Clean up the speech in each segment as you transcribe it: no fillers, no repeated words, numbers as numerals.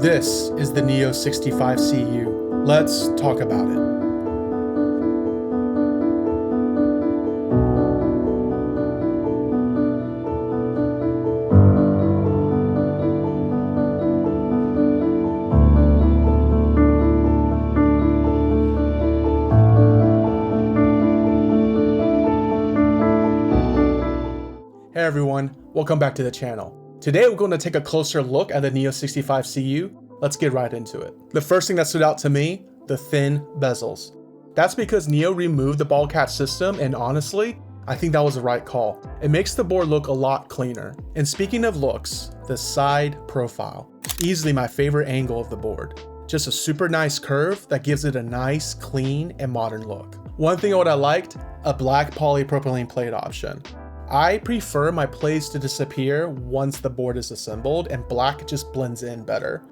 This is the Neo65 Cu. Let's talk about it. Hey everyone, welcome back to the channel. Today we're going to take a closer look at the Neo65 Cu. Let's get right into it. The first thing that stood out to me, the thin bezels. That's because Neo removed the ball catch system, and honestly, I think that was the right call. It makes the board look a lot cleaner. And speaking of looks, the side profile. Easily my favorite angle of the board. Just a super nice curve that gives it a nice, clean, and modern look. One thing I liked, a black polypropylene plate option. I prefer my plates to disappear once the board is assembled, and black just blends in better.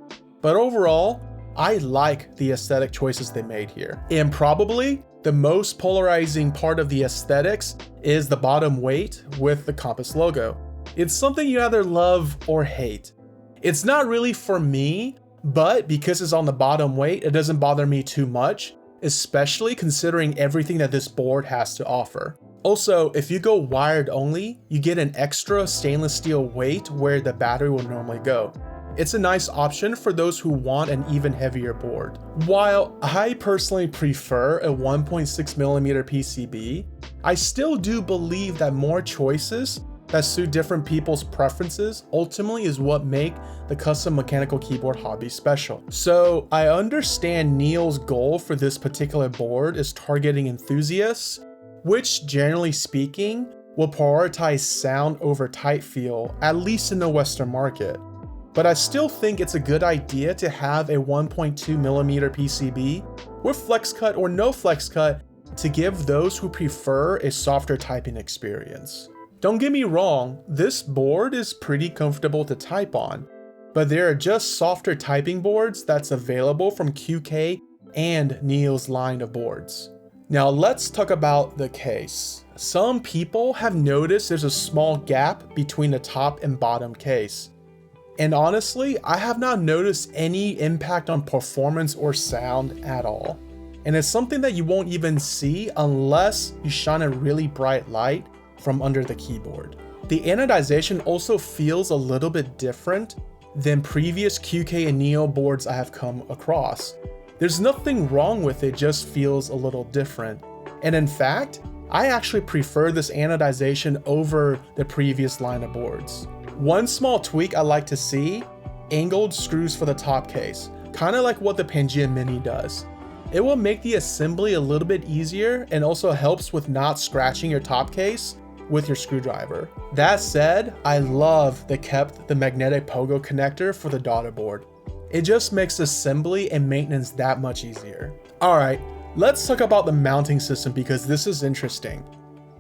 But overall, I like the aesthetic choices they made here. And probably the most polarizing part of the aesthetics is the bottom weight with the compass logo. It's something you either love or hate. It's not really for me, but because it's on the bottom weight, it doesn't bother me too much, especially considering everything that this board has to offer. Also, if you go wired only, you get an extra stainless steel weight where the battery will normally go. It's a nice option for those who want an even heavier board. While I personally prefer a 1.6mm PCB, I still do believe that more choices that suit different people's preferences ultimately is what make the custom mechanical keyboard hobby special. So I understand Neo's goal for this particular board is targeting enthusiasts, which generally speaking will prioritize sound over tight feel, at least in the Western market. But I still think it's a good idea to have a 1.2mm PCB with flex cut or no flex cut to give those who prefer a softer typing experience. Don't get me wrong, this board is pretty comfortable to type on, but there are just softer typing boards that's available from QK and Neo's line of boards. Now let's talk about the case. Some people have noticed there's a small gap between the top and bottom case. And honestly, I have not noticed any impact on performance or sound at all. And it's something that you won't even see unless you shine a really bright light from under the keyboard. The anodization also feels a little bit different than previous QK and Neo boards I have come across. There's nothing wrong with it, just feels a little different. And in fact, I actually prefer this anodization over the previous line of boards. One small tweak I like to see, angled screws for the top case, kind of like what the Pangea Mini does. It will make the assembly a little bit easier and also helps with not scratching your top case with your screwdriver. That said, I love they kept the magnetic pogo connector for the daughter board. It just makes assembly and maintenance that much easier. Alright, let's talk about the mounting system because this is interesting.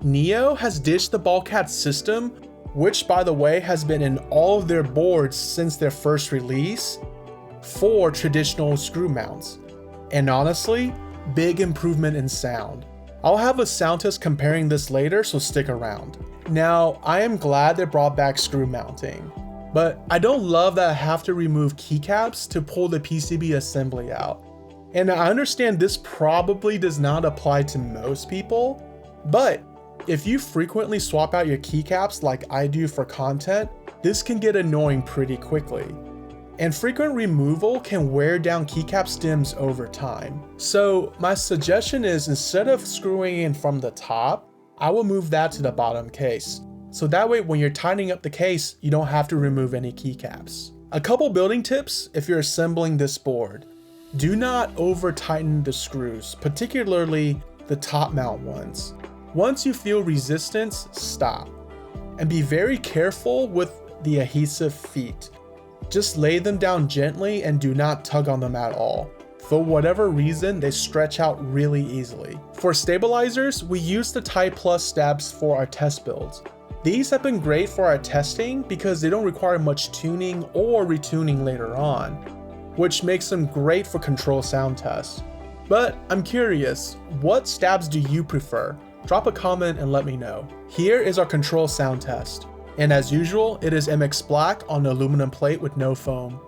Neo has ditched the ball catch system, which by the way has been in all of their boards since their first release, for traditional screw mounts. And honestly, big improvement in sound. I'll have a sound test comparing this later, so stick around. Now, I am glad they brought back screw mounting, but I don't love that I have to remove keycaps to pull the PCB assembly out. And I understand this probably does not apply to most people, but if you frequently swap out your keycaps like I do for content, this can get annoying pretty quickly. And frequent removal can wear down keycap stems over time. So my suggestion is, instead of screwing in from the top, I will move that to the bottom case. So that way when you're tightening up the case, you don't have to remove any keycaps. A couple building tips if you're assembling this board. Do not over tighten the screws, particularly the top mount ones. Once you feel resistance, stop. And be very careful with the adhesive feet. Just lay them down gently and do not tug on them at all. For whatever reason, they stretch out really easily. For stabilizers, we use the Type Plus stabs for our test builds. These have been great for our testing because they don't require much tuning or retuning later on, which makes them great for control sound tests. But I'm curious, what stabs do you prefer? Drop a comment and let me know. Here is our control sound test. And as usual, it is MX Black on the aluminum plate with no foam.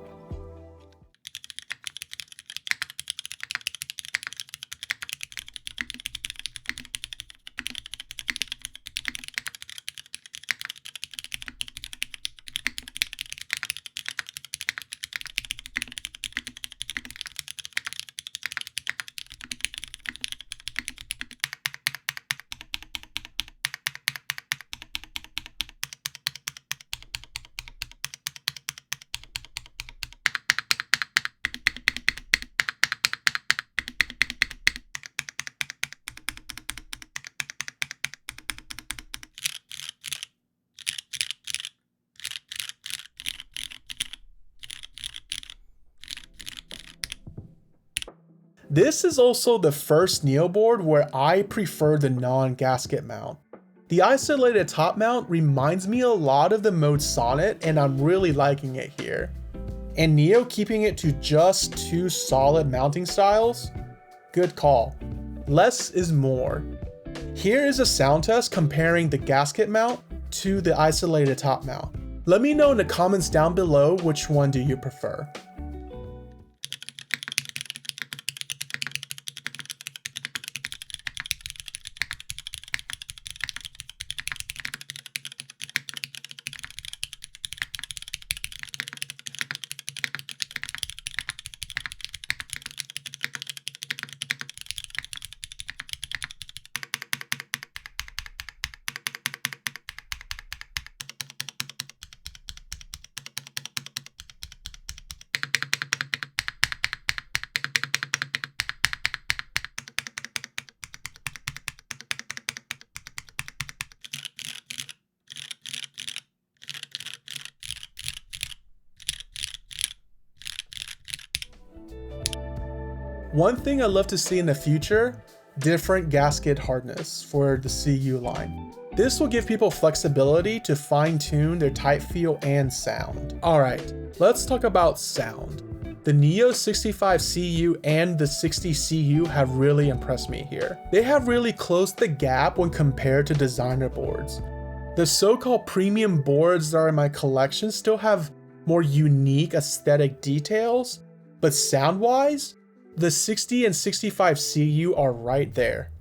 This is also the first Neo board where I prefer the non-gasket mount. The isolated top mount reminds me a lot of the mode Sonnet, and I'm really liking it here. And Neo keeping it to just 2 solid mounting styles? Good call. Less is more. Here is a sound test comparing the gasket mount to the isolated top mount. Let me know in the comments down below which one do you prefer. One thing I'd love to see in the future, different gasket hardness for the CU line. This will give people flexibility to fine-tune their tight feel and sound. Alright, let's talk about sound. The Neo65 Cu and the 60 Cu have really impressed me here. They have really closed the gap when compared to designer boards. The so-called premium boards that are in my collection still have more unique aesthetic details, but sound-wise, the 60 and 65 Cu are right there.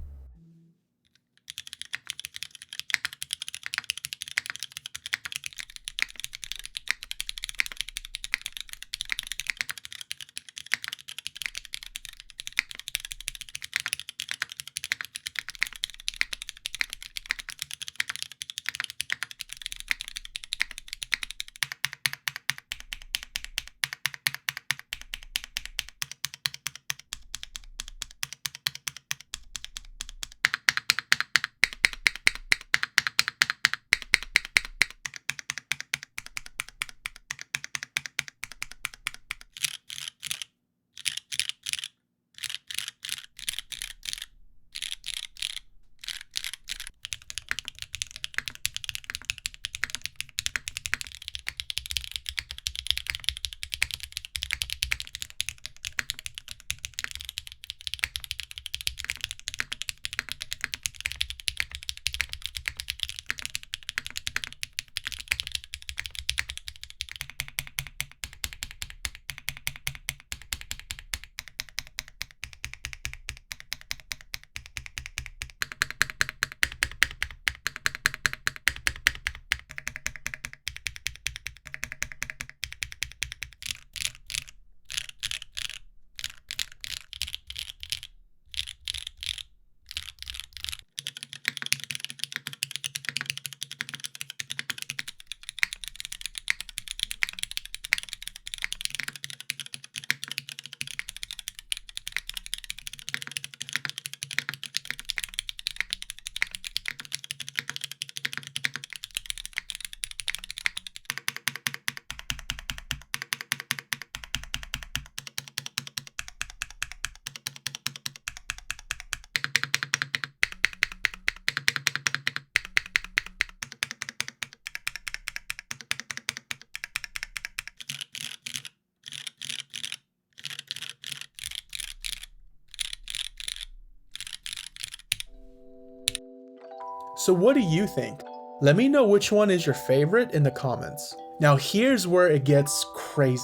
So what do you think? Let me know which one is your favorite in the comments. Now here's where it gets crazy.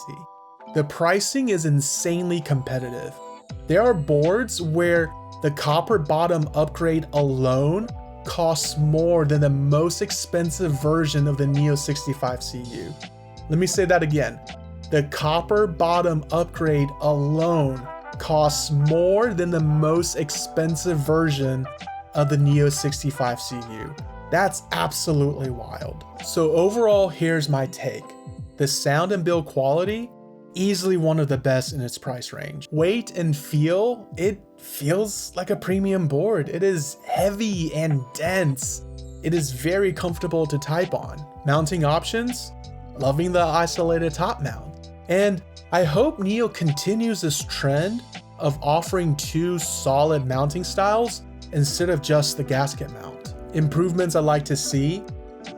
The pricing is insanely competitive. There are boards where the copper bottom upgrade alone costs more than the most expensive version of the Neo65 Cu. Let me say that again. The copper bottom upgrade alone costs more than the most expensive version of the Neo65 Cu. That's absolutely wild. So overall, here's my take. The sound and build quality, easily one of the best in its price range. Weight and feel, it feels like a premium board. It is heavy and dense. It is very comfortable to type on. Mounting options, loving the isolated top mount. And I hope Neo continues this trend of offering two solid mounting styles instead of just the gasket mount. Improvements I like to see: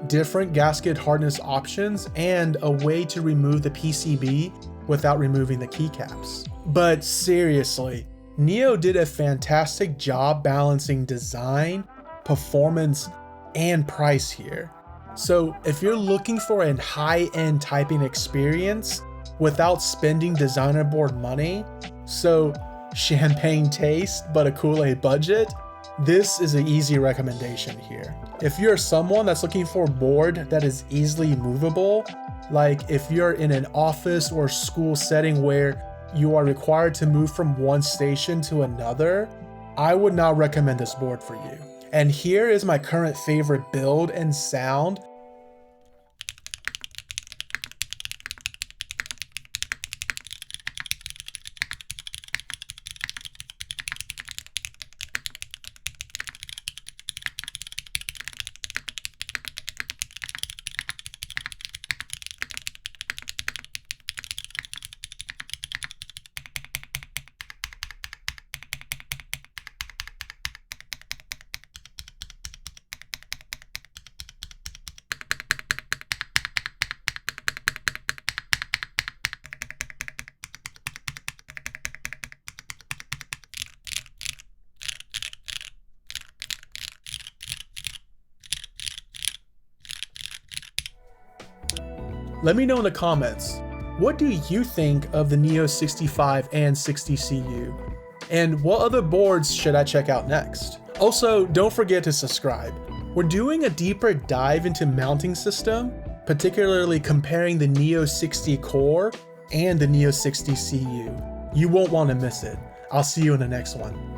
different gasket hardness options and a way to remove the PCB without removing the keycaps. But seriously, Neo did a fantastic job balancing design, performance, and price here. So if you're looking for a high-end typing experience without spending designer board money, so champagne taste but a Kool-Aid budget, this is an easy recommendation here. If you're someone that's looking for a board that is easily movable, like if you're in an office or school setting where you are required to move from one station to another, I would not recommend this board for you. And here is my current favorite build and sound. Let me know in the comments, what do you think of the Neo65 and 60 Cu? And what other boards should I check out next? Also, don't forget to subscribe. We're doing a deeper dive into mounting system, particularly comparing the Neo60 Core and the Neo60 Cu. You won't want to miss it. I'll see you in the next one.